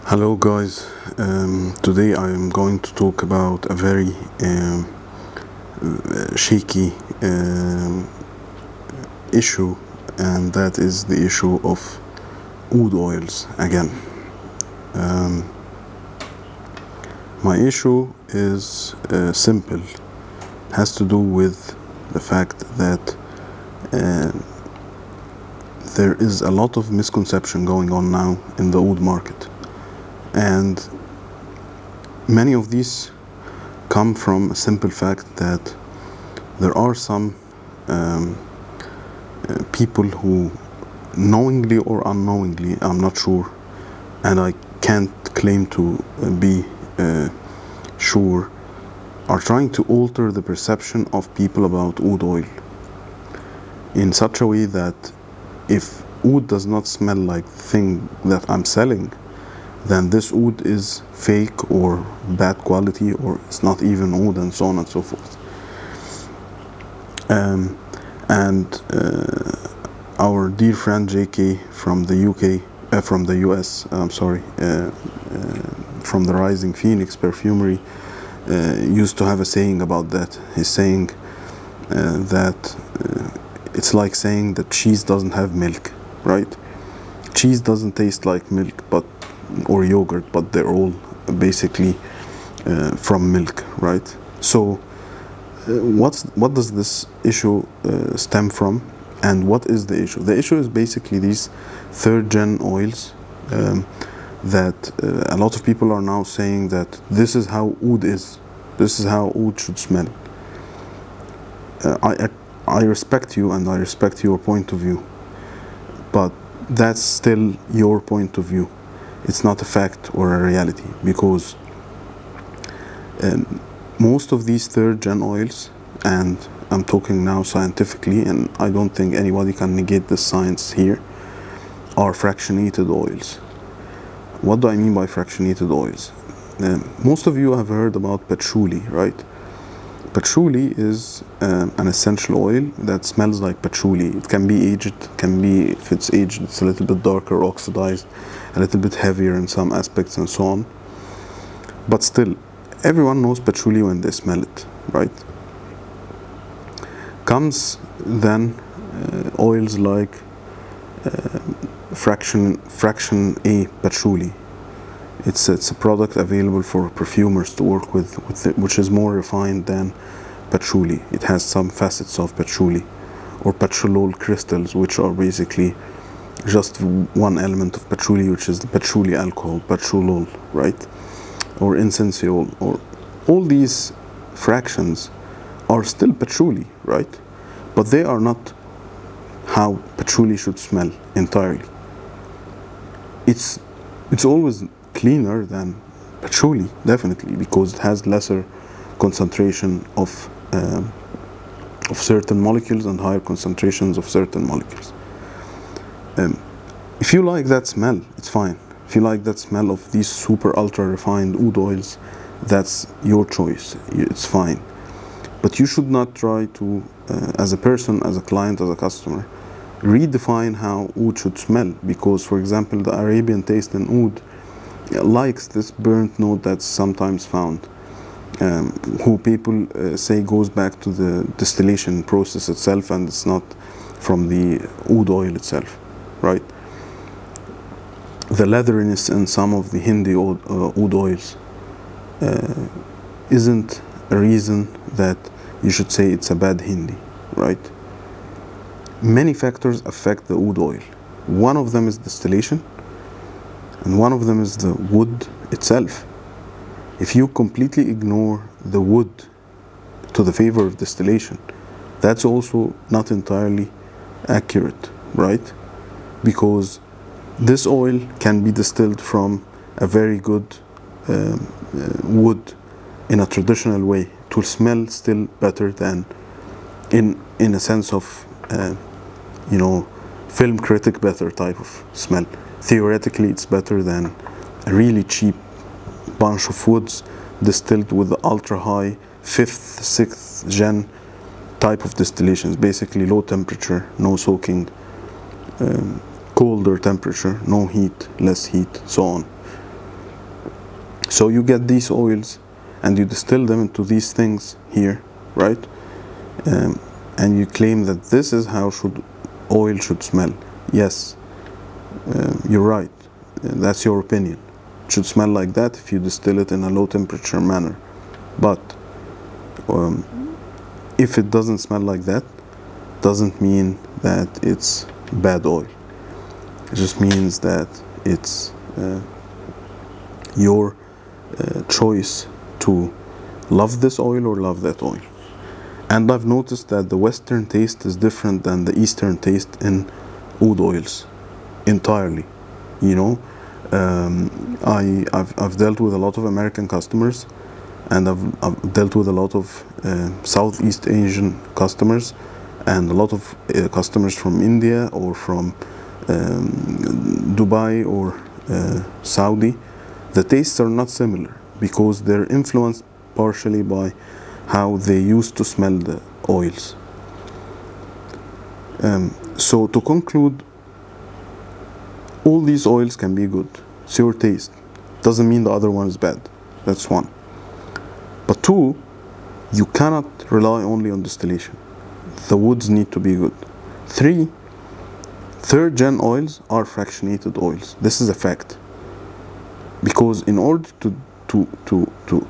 Hello guys, today I am going to talk about a very shaky issue, and that is the issue of oud oils again. My issue is simple, has to do with the fact that there is a lot of misconception going on now in the oud market. And many of these come from a simple fact that there are some people who knowingly or unknowingly, I'm not sure, and I can't claim to be sure, are trying to alter the perception of people about oud oil in such a way that if oud does not smell like the thing that I'm selling, then this oud is fake or bad quality, or it's not even oud, and so on and so forth. Our dear friend JK from the UK, from the US, from the Rising Phoenix Perfumery, used to have a saying about that. He's saying that it's like saying that cheese doesn't have milk, right? Cheese doesn't taste like milk, or yogurt, but they're all basically from milk, right? So what does this issue stem from, and what is the issue? The issue is basically these third gen oils that a lot of people are now saying that this is how oud is, this is how oud should smell. I respect you and I respect your point of view, but that's still your point of view. It's not a fact or a reality, because most of these third gen oils, and I'm talking now scientifically, and I don't think anybody can negate the science here, are fractionated oils. What do I mean by fractionated oils? Most of you have heard about patchouli, right? Patchouli is an essential oil that smells like patchouli. It can be aged, if it's aged, it's a little bit darker, oxidized, a little bit heavier in some aspects, and so on. But still, everyone knows patchouli when they smell it, right? Comes then oils like fraction A patchouli. It's a product available for perfumers to work with it, which is more refined than patchouli. It has some facets of patchouli, or patchoulol crystals, which are basically just one element of patchouli, which is the patchouli alcohol, patchoulol, right? Or incensiol, or all these fractions are still patchouli, right? But they are not how patchouli should smell entirely. It's always cleaner than patchouli, definitely, because it has lesser concentration of certain molecules and higher concentrations of certain molecules. If you like that smell, it's fine. If you like that smell of these super ultra refined oud oils, that's your choice, it's fine. But you should not try to, as a person, as a client, as a customer, redefine how oud should smell, because, for example, the Arabian taste in oud likes this burnt note that's sometimes found, who people say goes back to the distillation process itself, and it's not from the oud oil itself, right? The leatheriness in some of the Hindi oud oils isn't a reason that you should say it's a bad Hindi, right? Many factors affect the oud oil. One of them is distillation, and one of them is the wood itself. If you completely ignore the wood to the favor of distillation, that's also not entirely accurate, right? Because this oil can be distilled from a very good wood in a traditional way. It will smell still better than, in a sense of, film critic better type of smell. Theoretically, it's better than a really cheap bunch of woods distilled with the ultra high 5th, 6th gen type of distillations, basically low temperature, no soaking, colder temperature, no heat, less heat, so on. So you get these oils and you distill them into these things here, right? And you claim that this is how oil should smell. Yes, you're right. That's your opinion. It should smell like that if you distill it in a low temperature manner. But if it doesn't smell like that, doesn't mean that it's bad oil. It just means that it's your choice to love this oil or love that oil. And I've noticed that the Western taste is different than the Eastern taste in oud oils entirely. You know, I've dealt with a lot of American customers, and I've dealt with a lot of Southeast Asian customers, and a lot of customers from India or from Dubai or Saudi. The tastes are not similar because they're influenced partially by how they used to smell the oils. So to conclude, all these oils can be good. It's your taste. Doesn't mean the other one is bad. That's one. But two, you cannot rely only on distillation. The woods need to be good. Three, third gen oils are fractionated oils. This is a fact. Because in order to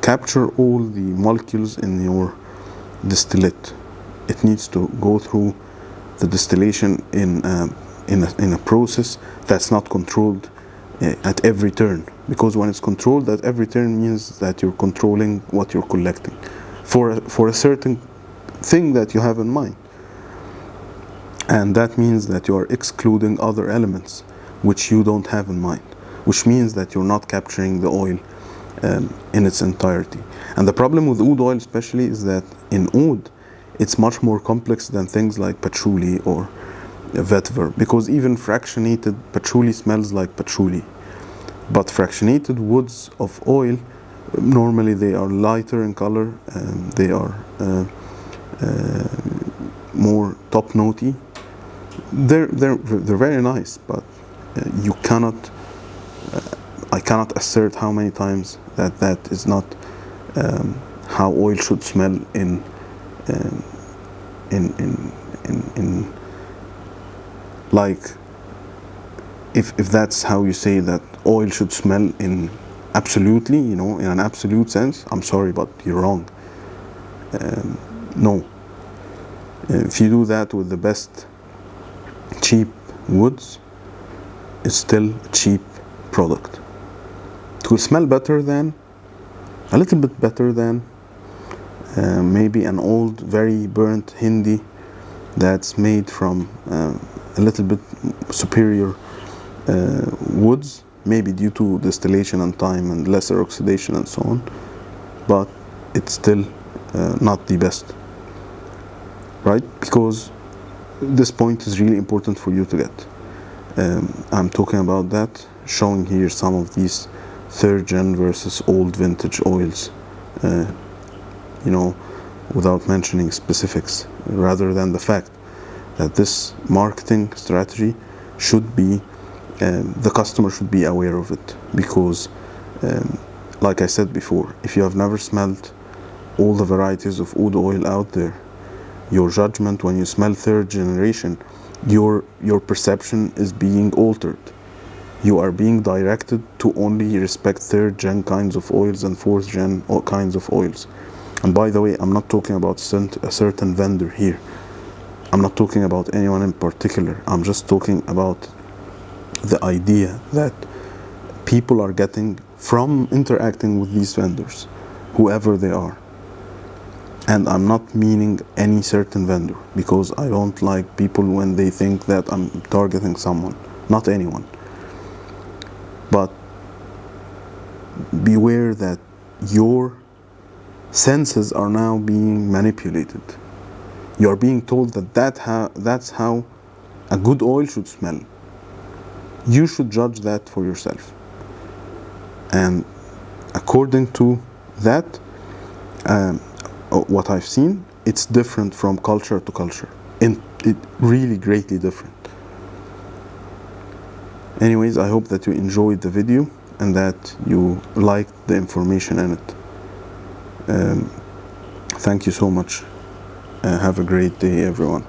capture all the molecules in your distillate, it needs to go through the distillation in a process that's not controlled at every turn. Because when it's controlled at every turn means that you're controlling what you're collecting for a certain thing that you have in mind. And that means that you are excluding other elements which you don't have in mind, which means that you're not capturing the oil in its entirety. And the problem with oud oil especially is that in oud, it's much more complex than things like patchouli or vetiver, because even fractionated patchouli smells like patchouli. But fractionated woods of oil, normally they are lighter in color, they are more top notey. They're very nice, but you cannot. I cannot assert how many times that is not how oil should smell in like if that's how you say that oil should smell in absolutely, you know, in an absolute sense. I'm sorry, but you're wrong. No. If you do that with the best cheap woods, it's still a cheap product. It will smell better than, a little bit better than maybe an old, very burnt Hindi that's made from a little bit superior woods, maybe due to distillation and time and lesser oxidation and so on, but it's still not the best, right? Because this point is really important for you to get. I'm talking about that, showing here some of these third gen versus old vintage oils, you know, without mentioning specifics, rather than the fact that this marketing strategy should be, the customer should be aware of it. Because like I said before, if you have never smelled all the varieties of oud oil out there, your judgment when you smell third generation, your perception is being altered. You are being directed to only respect third gen kinds of oils and fourth gen kinds of oils. And by the way, I'm not talking about a certain vendor here. I'm not talking about anyone in particular. I'm just talking about the idea that people are getting from interacting with these vendors, whoever they are. And I'm not meaning any certain vendor, because I don't like people when they think that I'm targeting someone, not anyone. But beware that your senses are now being manipulated. You are being told that that's how a good oil should smell. You should judge that for yourself. And according to that, what I've seen, it's different from culture to culture. It really greatly different. Anyways, I hope that you enjoyed the video. and that you liked the information in it. Thank you so much. Have a great day, everyone.